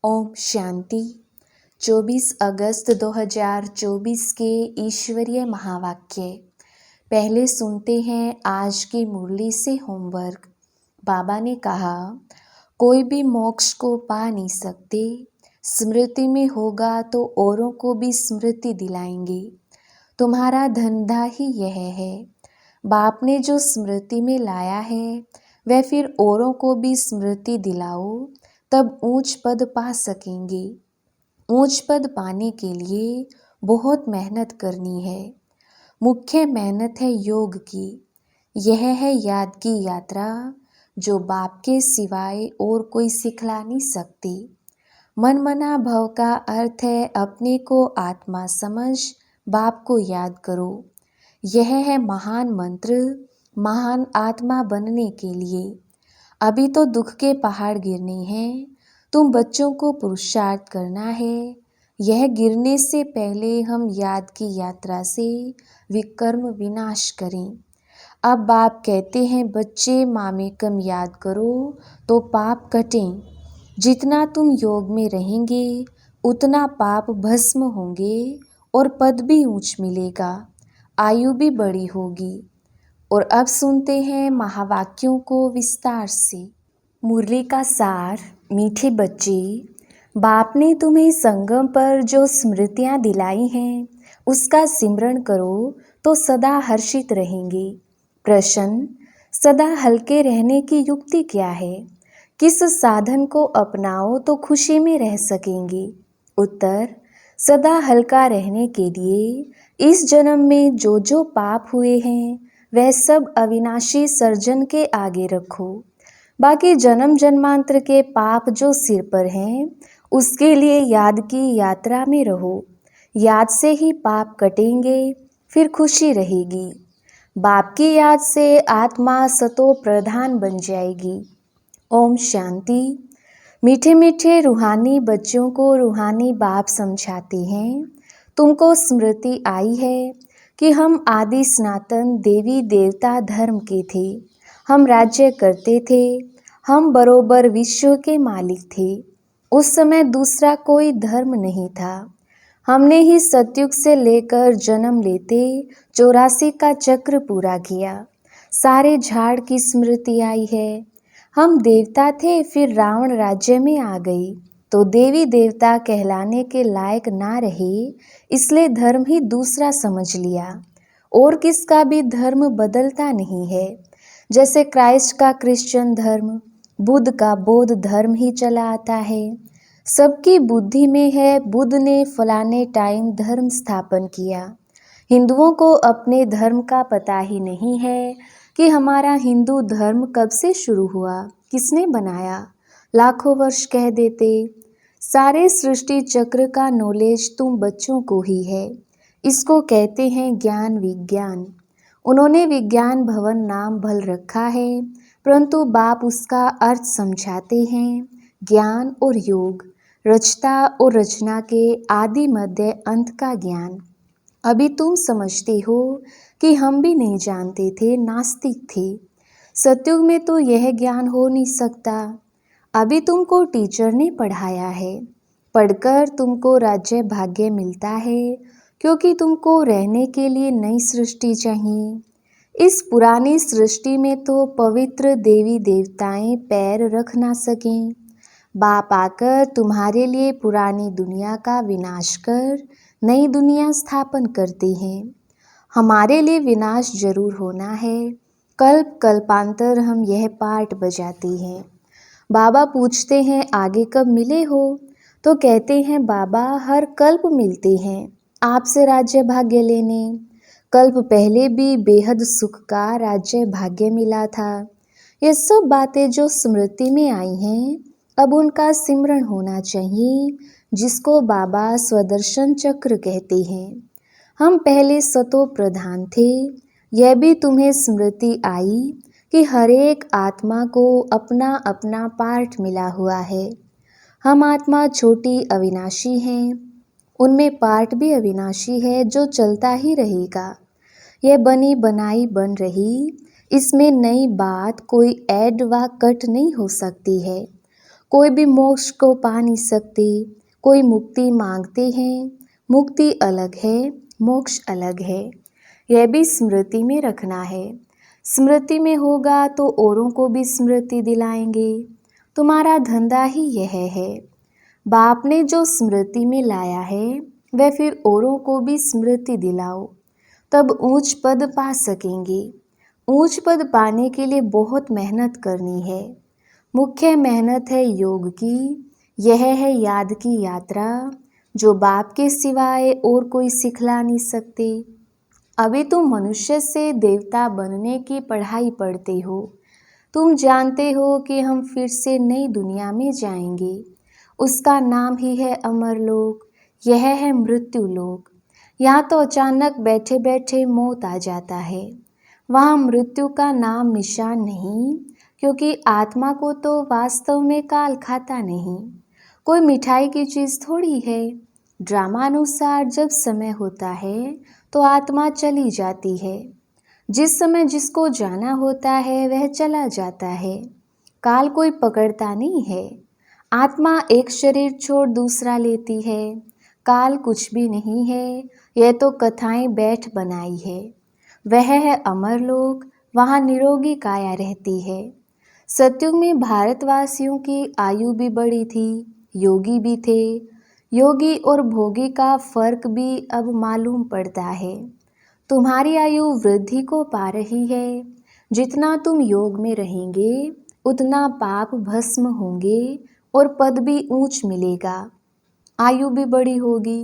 ओम शांति। 24 अगस्त 2024 के ईश्वरीय महावाक्य। पहले सुनते हैं आज की मुरली से होमवर्क। बाबा ने कहा, कोई भी मोक्ष को पा नहीं सकते, स्मृति में होगा तो औरों को भी स्मृति दिलाएंगे। तुम्हारा धंधा ही यह है। बाप ने जो स्मृति में लाया है वह फिर औरों को भी स्मृति दिलाओ, तब ऊंच पद पा सकेंगे। ऊंच पद पाने के लिए बहुत मेहनत करनी है। मुख्य मेहनत है योग की। यह है याद की यात्रा जो बाप के सिवाय और कोई सिखला नहीं सकती। मनमना भव का अर्थ है अपने को आत्मा समझ बाप को याद करो। यह है महान मंत्र महान आत्मा बनने के लिए। अभी तो दुख के पहाड़ गिरने हैं, तुम बच्चों को पुरुषार्थ करना है। यह गिरने से पहले हम याद की यात्रा से विकर्म विनाश करें। अब बाप कहते हैं बच्चे मामेकम याद करो तो पाप कटें। जितना तुम योग में रहेंगे उतना पाप भस्म होंगे और पद भी ऊंच मिलेगा, आयु भी बड़ी होगी। और अब सुनते हैं महावाक्यों को विस्तार से। मुरली का सार। मीठे बच्चे, बाप ने तुम्हें संगम पर जो स्मृतियाँ दिलाई हैं उसका सिमरण करो तो सदा हर्षित रहेंगे। प्रश्न, सदा हल्के रहने की युक्ति क्या है? किस साधन को अपनाओ तो खुशी में रह सकेंगे? उत्तर, सदा हल्का रहने के लिए इस जन्म में जो पाप हुए हैं वह सब अविनाशी सर्जन के आगे रखो। बाकी जन्म जन्मांतर के पाप जो सिर पर हैं उसके लिए याद की यात्रा में रहो। याद से ही पाप कटेंगे, फिर खुशी रहेगी। बाप की याद से आत्मा सतो प्रधान बन जाएगी। ओम शांति। मीठे मीठे रूहानी बच्चों को रूहानी बाप समझाते हैं, तुमको स्मृति आई है कि हम आदि सनातन देवी देवता धर्म के थे। हम राज्य करते थे, हम बरोबर विश्व के मालिक थे। उस समय दूसरा कोई धर्म नहीं था। हमने ही सतयुग से लेकर जन्म लेते 84 का चक्र पूरा किया। सारे झाड़ की स्मृति आई है। हम देवता थे, फिर रावण राज्य में आ गई तो देवी देवता कहलाने के लायक ना रहे, इसलिए धर्म ही दूसरा समझ लिया। और किसका भी धर्म बदलता नहीं है। जैसे क्राइस्ट का क्रिश्चियन धर्म, बुद्ध का बौद्ध धर्म ही चला आता है। सबकी बुद्धि में है बुद्ध ने फलाने टाइम धर्म स्थापन किया। हिंदुओं को अपने धर्म का पता ही नहीं है कि हमारा हिंदू धर्म कब से शुरू हुआ, किसने बनाया। लाखों वर्ष कह देते। सारे सृष्टि चक्र का नॉलेज तुम बच्चों को ही है। इसको कहते हैं ज्ञान विज्ञान। उन्होंने विज्ञान भवन नाम भल रखा है, परंतु बाप उसका अर्थ समझाते हैं। ज्ञान और योग, रचता और रचना के आदि मध्य अंत का ज्ञान। अभी तुम समझते हो कि हम भी नहीं जानते थे, नास्तिक थे। सतयुग में तो यह ज्ञान हो नहीं सकता। अभी तुमको टीचर ने पढ़ाया है। पढ़कर तुमको राज्य भाग्य मिलता है, क्योंकि तुमको रहने के लिए नई सृष्टि चाहिए। इस पुरानी सृष्टि में तो पवित्र देवी देवताएं पैर रख ना सकें। बाप आकर तुम्हारे लिए पुरानी दुनिया का विनाश कर नई दुनिया स्थापन करते हैं। हमारे लिए विनाश जरूर होना है। कल्प कल्पांतर हम यह पार्ट बजाते हैं। बाबा पूछते हैं आगे कब मिले हो, तो कहते हैं बाबा हर कल्प मिलते हैं आपसे राज्य भाग्य लेने। कल्प पहले भी बेहद सुख का राज्य भाग्य मिला था। ये सब बातें जो स्मृति में आई हैं, अब उनका सिमरण होना चाहिए, जिसको बाबा स्वदर्शन चक्र कहते हैं। हम पहले सतो प्रधान थे। यह भी तुम्हें स्मृति आई कि हर एक आत्मा को अपना अपना पार्ट मिला हुआ है। हम आत्मा छोटी अविनाशी हैं, उनमें पार्ट भी अविनाशी है जो चलता ही रहेगा। यह बनी बनाई बन रही, इसमें नई बात कोई ऐड व कट नहीं हो सकती है। कोई भी मोक्ष को पा नहीं सकते, कोई मुक्ति मांगते हैं। मुक्ति अलग है, मोक्ष अलग है, यह भी स्मृति में रखना है। स्मृति में होगा तो औरों को भी स्मृति दिलाएंगे। तुम्हारा धंधा ही यह है। बाप ने जो स्मृति में लाया है वह फिर औरों को भी स्मृति दिलाओ, तब ऊंच पद पा सकेंगे। ऊंच पद पाने के लिए बहुत मेहनत करनी है। मुख्य मेहनत है योग की। यह है याद की यात्रा, जो बाप के सिवाय और कोई सिखला नहीं सकते। अभी तुम मनुष्य से देवता बनने की पढ़ाई पढ़ते हो। तुम जानते हो कि हम फिर से नई दुनिया में जाएंगे। उसका नाम ही है अमरलोक। यह है मृत्यु लोक। यहाँ तो अचानक बैठे बैठे मौत आ जाता है। वहाँ मृत्यु का नाम निशान नहीं, क्योंकि आत्मा को तो वास्तव में काल खाता नहीं। कोई मिठाई की चीज़ थोड़ी है। ड्रामानुसार जब समय होता है तो आत्मा चली जाती है। जिस समय जिसको जाना होता है वह चला जाता है। काल कोई पकड़ता नहीं है। आत्मा एक शरीर छोड़ दूसरा लेती है। काल कुछ भी नहीं है, यह तो कथाएं बैठ बनाई है। वह है अमरलोक, वहाँ निरोगी काया रहती है। सतयुग में भारतवासियों की आयु भी बड़ी थी, योगी भी थे। योगी और भोगी का फर्क भी अब मालूम पड़ता है। तुम्हारी आयु वृद्धि को पा रही है। जितना तुम योग में रहेंगे उतना पाप भस्म होंगे और पद भी ऊंच मिलेगा। आयु भी बड़ी होगी।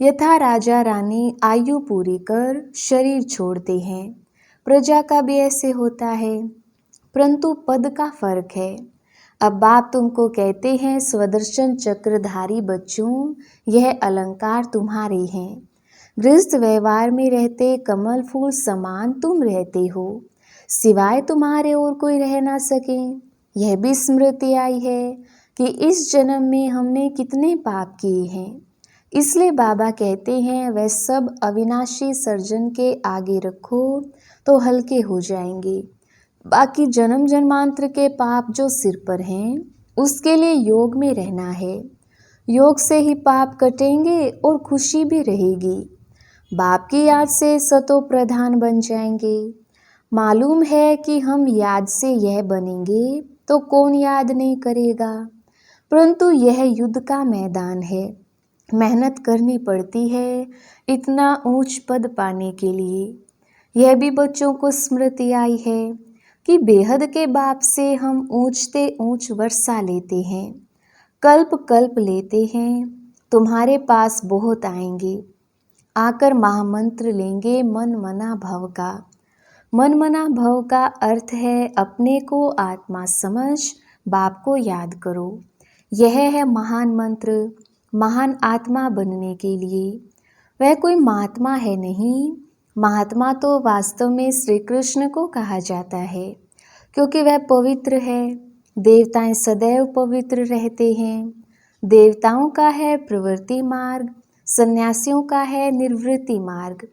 यथा राजा रानी आयु पूरी कर शरीर छोड़ते हैं, प्रजा का भी ऐसे होता है, परंतु पद का फर्क है। अब बाप तुमको कहते हैं, स्वदर्शन चक्रधारी बच्चों, यह अलंकार तुम्हारे हैं। गृहस्थ व्यवहार में रहते कमल फूल समान तुम रहते हो, सिवाय तुम्हारे और कोई रह ना सके। यह भी स्मृति आई है कि इस जन्म में हमने कितने पाप किए हैं। इसलिए बाबा कहते हैं, वह सब अविनाशी सर्जन के आगे रखो तो हल्के हो जाएंगे। बाकी जन्म जन्मांतर के पाप जो सिर पर हैं, उसके लिए योग में रहना है। योग से ही पाप कटेंगे और खुशी भी रहेगी। बाप की याद से सतो प्रधान बन जाएंगे। मालूम है कि हम याद से यह बनेंगे तो कौन याद नहीं करेगा, परंतु यह युद्ध का मैदान है। मेहनत करनी पड़ती है इतना ऊंच पद पाने के लिए। यह भी बच्चों को स्मृति आई है कि बेहद के बाप से हम ऊंचते ऊंच वर्षा लेते हैं, कल्प कल्प लेते हैं। तुम्हारे पास बहुत आएंगे, आकर महामंत्र लेंगे मन मना भव का। मन मना भव का अर्थ है अपने को आत्मा समझ बाप को याद करो। यह है महान मंत्र, महान आत्मा बनने के लिए। वह कोई महात्मा है नहीं। महात्मा तो वास्तव में श्री कृष्ण को कहा जाता है, क्योंकि वह पवित्र है। देवताएं सदैव पवित्र रहते हैं। देवताओं का है प्रवृत्ति मार्ग, सन्यासियों का है निर्वृत्ति मार्ग।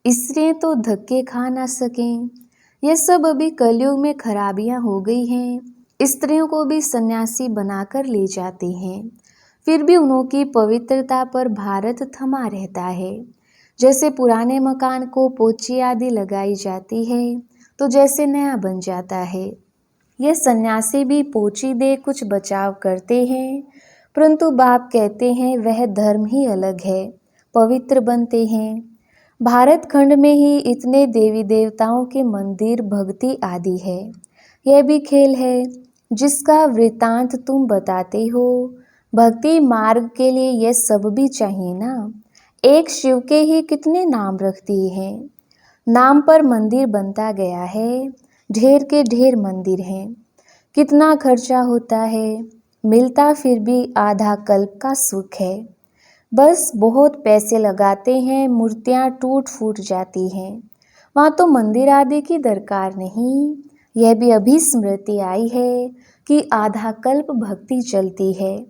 इसलिए तो धक्के खा ना सकें। यह सब अभी कलयुग में खराबियां हो गई हैं। स्त्रियों को भी सन्यासी बनाकर ले जाते हैं, फिर भी उनकी पवित्रता पर भारत थमा रहता है। जैसे पुराने मकान को पोची आदि लगाई जाती है तो जैसे नया बन जाता है। यह सन्यासी भी पोची दे कुछ बचाव करते हैं, परंतु बाप कहते हैं वह धर्म ही अलग है, पवित्र बनते हैं। भारत खंड में ही इतने देवी देवताओं के मंदिर भक्ति आदि है। यह भी खेल है जिसका वृतांत तुम बताते हो। भक्ति मार्ग के लिए यह सब भी चाहिए ना। एक शिव के ही कितने नाम रख दिए हैं। नाम पर मंदिर बनता गया है, ढेर के ढेर मंदिर हैं। कितना खर्चा होता है, मिलता फिर भी आधा कल्प का सुख है। बस बहुत पैसे लगाते हैं, मूर्तियाँ टूट फूट जाती हैं। वहाँ तो मंदिर आदि की दरकार नहीं। यह भी अभी स्मृति आई है कि आधा कल्प भक्ति चलती है,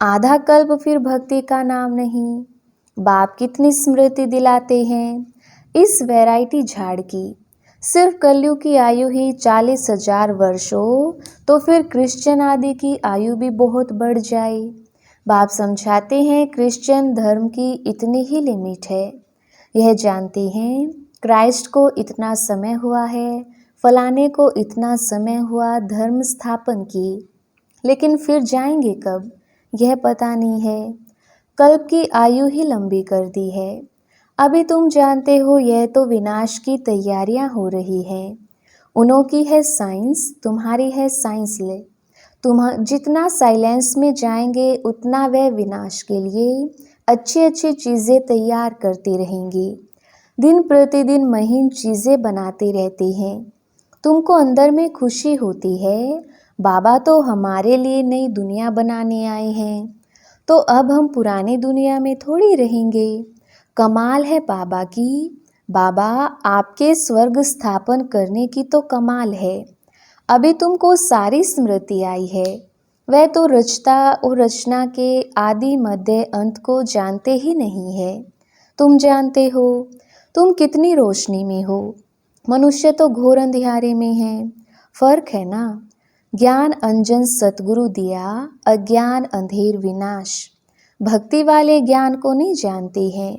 आधा कल्प फिर भक्ति का नाम नहीं। बाप कितनी स्मृति दिलाते हैं इस वैरायटी झाड़ की। सिर्फ कलयुग की आयु ही 40,000 वर्ष हो तो फिर क्रिश्चियन आदि की आयु भी बहुत बढ़ जाए। बाप समझाते हैं क्रिश्चियन धर्म की इतनी ही लिमिट है। यह जानते हैं क्राइस्ट को इतना समय हुआ है, फलाने को इतना समय हुआ धर्म स्थापन की, लेकिन फिर जाएंगे कब यह पता नहीं है। कल्प की आयु ही लंबी कर दी है। अभी तुम जानते हो यह तो विनाश की तैयारियां हो रही हैं। उनों की है साइंस, तुम्हारी है साइंस ले। तुम जितना साइलेंस में जाएंगे उतना वह विनाश के लिए अच्छी अच्छी चीज़ें तैयार करती रहेंगी। दिन प्रतिदिन महीन चीज़ें बनाते रहते हैं। तुमको अंदर में खुशी होती है, बाबा तो हमारे लिए नई दुनिया बनाने आए हैं, तो अब हम पुरानी दुनिया में थोड़ी रहेंगे। कमाल है बाबा की। बाबा आपके स्वर्ग स्थापन करने की तो कमाल है। अभी तुमको सारी स्मृति आई है। वह तो रचता और रचना के आदि मध्य अंत को जानते ही नहीं है। तुम जानते हो तुम कितनी रोशनी में हो। मनुष्य तो घोर अंधियारे में है। फर्क है ना। ज्ञान अंजन सतगुरु दिया, अज्ञान अंधेर विनाश। भक्ति वाले ज्ञान को नहीं जानते हैं।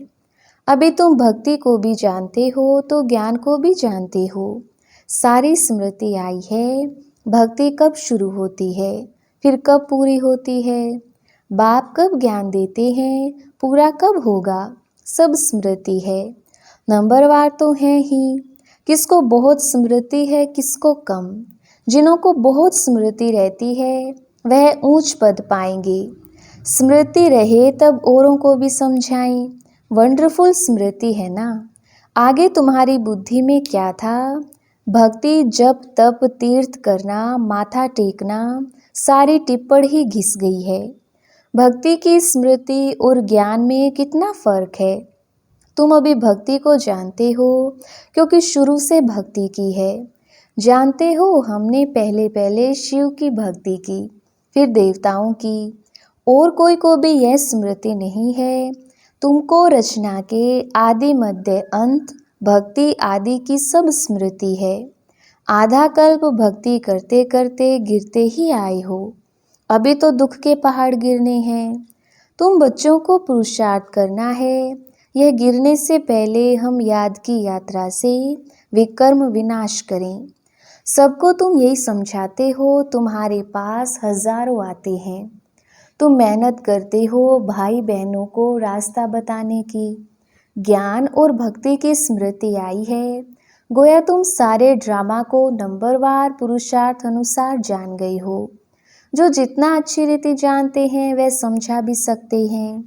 अभी तुम भक्ति को भी जानते हो तो ज्ञान को भी जानते हो। सारी स्मृति आई है। भक्ति कब शुरू होती है, फिर कब पूरी होती है। बाप कब ज्ञान देते हैं, पूरा कब होगा, सब स्मृति है। नंबरवार तो है ही। किसको बहुत स्मृति है, किसको कम। जिन्हों को बहुत स्मृति रहती है वह ऊंच पद पाएंगे। स्मृति रहे तब औरों को भी समझाएं। वंडरफुल स्मृति है ना। आगे तुम्हारी बुद्धि में क्या था। भक्ति जप तप तीर्थ करना, माथा टेकना, सारी टिप्पण ही घिस गई है। भक्ति की स्मृति और ज्ञान में कितना फर्क है। तुम अभी भक्ति को जानते हो क्योंकि शुरू से भक्ति की है। जानते हो हमने पहले पहले शिव की भक्ति की, फिर देवताओं की। और कोई को भी यह स्मृति नहीं है। तुमको रचना के आदि मध्य अंत भक्ति आदि की सब स्मृति है। आधा कल्प भक्ति करते करते गिरते ही आए हो। अभी तो दुख के पहाड़ गिरने हैं। तुम बच्चों को पुरुषार्थ करना है। यह गिरने से पहले हम याद की यात्रा से विकर्म विनाश करें। सबको तुम यही समझाते हो। तुम्हारे पास हजारों आते हैं। तुम मेहनत करते हो भाई बहनों को रास्ता बताने की। ज्ञान और भक्ति की स्मृति आई है। गोया तुम सारे ड्रामा को नंबरवार पुरुषार्थ अनुसार जान गए हो। जो जितना अच्छी रीति जानते हैं वह समझा भी सकते हैं।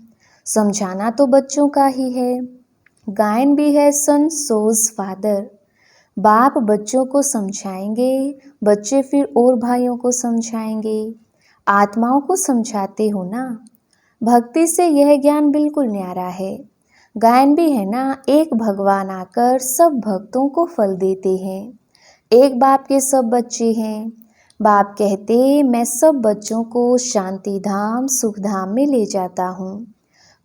समझाना तो बच्चों का ही है। गायन भी है सन सोज फादर। बाप बच्चों को समझाएंगे, बच्चे फिर और भाइयों को समझाएंगे। आत्माओं को समझाते हो ना। भक्ति से यह ज्ञान बिल्कुल न्यारा है। गायन भी है ना। एक भगवान आकर सब भक्तों को फल देते हैं। एक बाप के सब बच्चे हैं। बाप कहते मैं सब बच्चों को शांति धाम सुख धाम में ले जाता हूँ।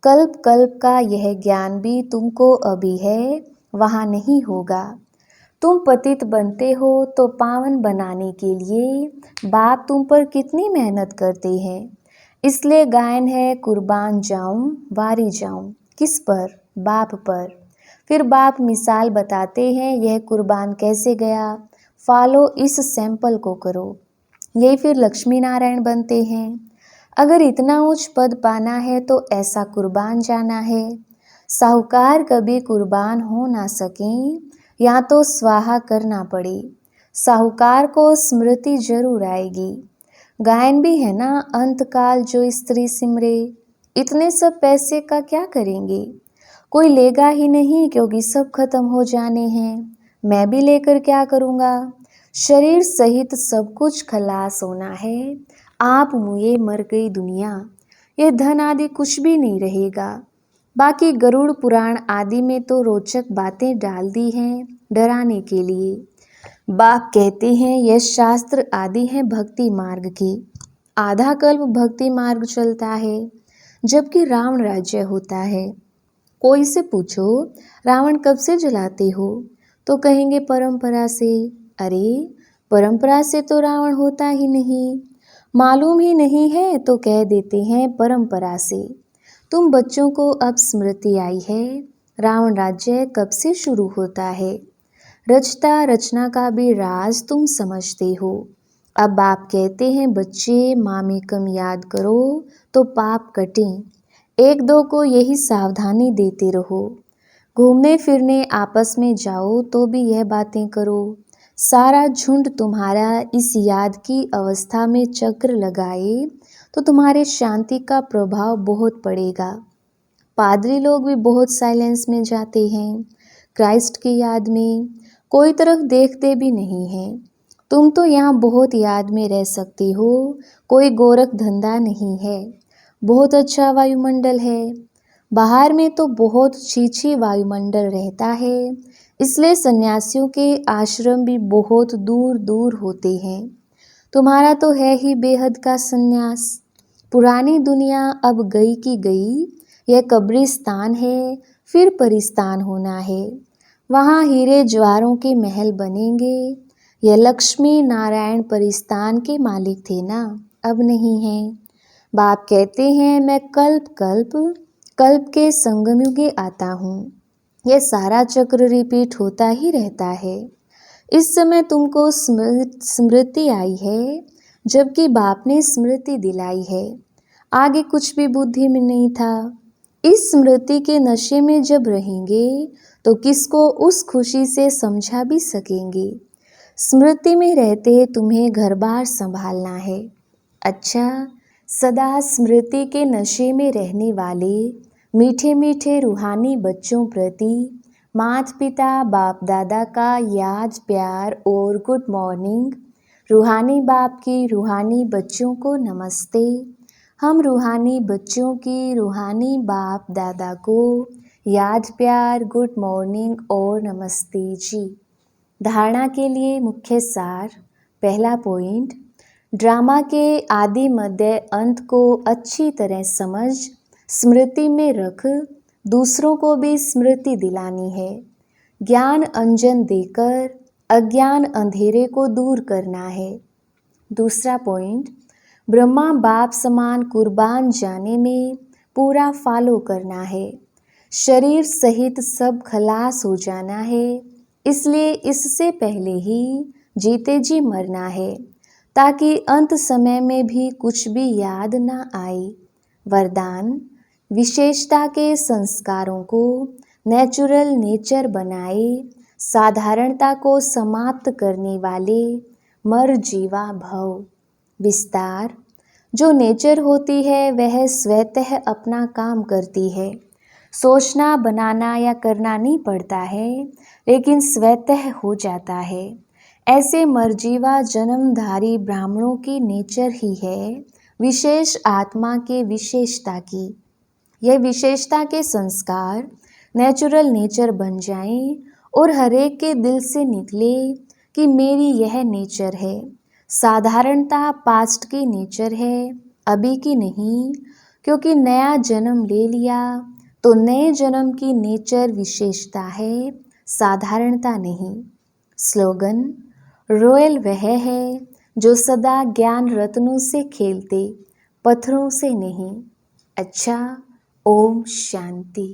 कल्प कल्प का यह ज्ञान भी तुमको अभी है, वहाँ नहीं होगा। तुम पतित बनते हो तो पावन बनाने के लिए बाप तुम पर कितनी मेहनत करते हैं। इसलिए गायन है कुर्बान जाऊं वारी जाऊं। किस पर, बाप पर। फिर बाप मिसाल बताते हैं यह कुर्बान कैसे गया, फॉलो इस सैंपल को करो। यही फिर लक्ष्मी नारायण बनते हैं। अगर इतना उच्च पद पाना है तो ऐसा कुर्बान जाना है। साहूकार कभी कुर्बान हो ना सकें, या तो स्वाहा करना पड़े। साहूकार को स्मृति जरूर आएगी। गायन भी है ना अंतकाल जो स्त्री सिमरे। इतने सब पैसे का क्या करेंगे। कोई लेगा ही नहीं क्योंकि सब खत्म हो जाने हैं। मैं भी लेकर क्या करूँगा। शरीर सहित सब कुछ खलास होना है। आप मुए मर गई दुनिया। यह धन आदि कुछ भी नहीं रहेगा। बाकी गरुड़ पुराण आदि में तो रोचक बातें डाल दी हैं डराने के लिए। बाप कहते हैं यह शास्त्र आदि हैं भक्ति मार्ग की। आधा कल्प भक्ति मार्ग चलता है जबकि रावण राज्य होता है। कोई से पूछो रावण कब से जलाते हो तो कहेंगे परंपरा से। अरे परंपरा से तो रावण होता ही नहीं, मालूम ही नहीं है तो कह देते हैं परंपरा से। तुम बच्चों को अब स्मृति आई है, रावण राज्य कब से शुरू होता है। रचता रचना का भी राज तुम समझते हो। अब बाप कहते हैं बच्चे मामेकम याद करो तो पाप कटें। एक दो को यही सावधानी देते रहो। घूमने फिरने आपस में जाओ तो भी यह बातें करो। सारा झुंड तुम्हारा इस याद की अवस्था में चक्र लगाए तो तुम्हारे शांति का प्रभाव बहुत पड़ेगा। पादरी लोग भी बहुत साइलेंस में जाते हैं क्राइस्ट की याद में, कोई तरफ देखते भी नहीं हैं। तुम तो यहाँ बहुत याद में रह सकती हो, कोई गोरख धंधा नहीं है। बहुत अच्छा वायुमंडल है। बाहर में तो बहुत छीछी वायुमंडल रहता है, इसलिए सन्यासियों के आश्रम भी बहुत दूर दूर होते हैं। तुम्हारा तो है ही बेहद का सन्यास। पुरानी दुनिया अब गई की गई, यह कब्रिस्तान है, फिर परिस्तान होना है। वहाँ हीरे ज्वारों के महल बनेंगे। यह लक्ष्मी नारायण परिस्तान के मालिक थे ना, अब नहीं हैं। बाप कहते हैं मैं कल्प के संगमयुगे आता हूँ। यह सारा चक्र रिपीट होता ही रहता है। इस समय तुमको स्मृति आई है, जबकि बाप ने स्मृति दिलाई है। आगे कुछ भी बुद्धि में नहीं था। इस स्मृति के नशे में जब रहेंगे तो किसको उस खुशी से समझा भी सकेंगे। स्मृति में रहते तुम्हें घर बार संभालना है। अच्छा, सदा स्मृति के नशे में रहने वाले मीठे मीठे रूहानी बच्चों प्रति माता पिता बाप दादा का याद प्यार और गुड मॉर्निंग। रूहानी बाप की रूहानी बच्चों को नमस्ते। हम रूहानी बच्चों की रूहानी बाप दादा को याद प्यार गुड मॉर्निंग और नमस्ते जी। धारणा के लिए मुख्य सार। पहला पॉइंट, ड्रामा के आदि मध्य अंत को अच्छी तरह समझ स्मृति में रख दूसरों को भी स्मृति दिलानी है। ज्ञान अंजन देकर अज्ञान अंधेरे को दूर करना है। दूसरा पॉइंट, ब्रह्मा बाप समान कुर्बान जाने में पूरा फॉलो करना है। शरीर सहित सब खलास हो जाना है, इसलिए इससे पहले ही जीते जी मरना है, ताकि अंत समय में भी कुछ भी याद न आए। वरदान, विशेषता के संस्कारों को नेचुरल नेचर बनाए, साधारणता को समाप्त करने वाले मर जीवा भव। विस्तार, जो नेचर होती है वह स्वतः अपना काम करती है। सोचना बनाना या करना नहीं पड़ता है, लेकिन स्वतः हो जाता है। ऐसे मरजीवा जन्मधारी ब्राह्मणों की नेचर ही है विशेष आत्मा के विशेषता की। यह विशेषता के संस्कार नेचुरल नेचर बन जाएं और हरेक के दिल से निकले कि मेरी यह नेचर है। साधारणता पास्ट की नेचर है, अभी की नहीं, क्योंकि नया जन्म ले लिया तो नए जन्म की नेचर विशेषता है, साधारणता नहीं। स्लोगन, रॉयल वह है जो सदा ज्ञान रत्नों से खेलते, पत्थरों से नहीं। अच्छा, ओम शांति।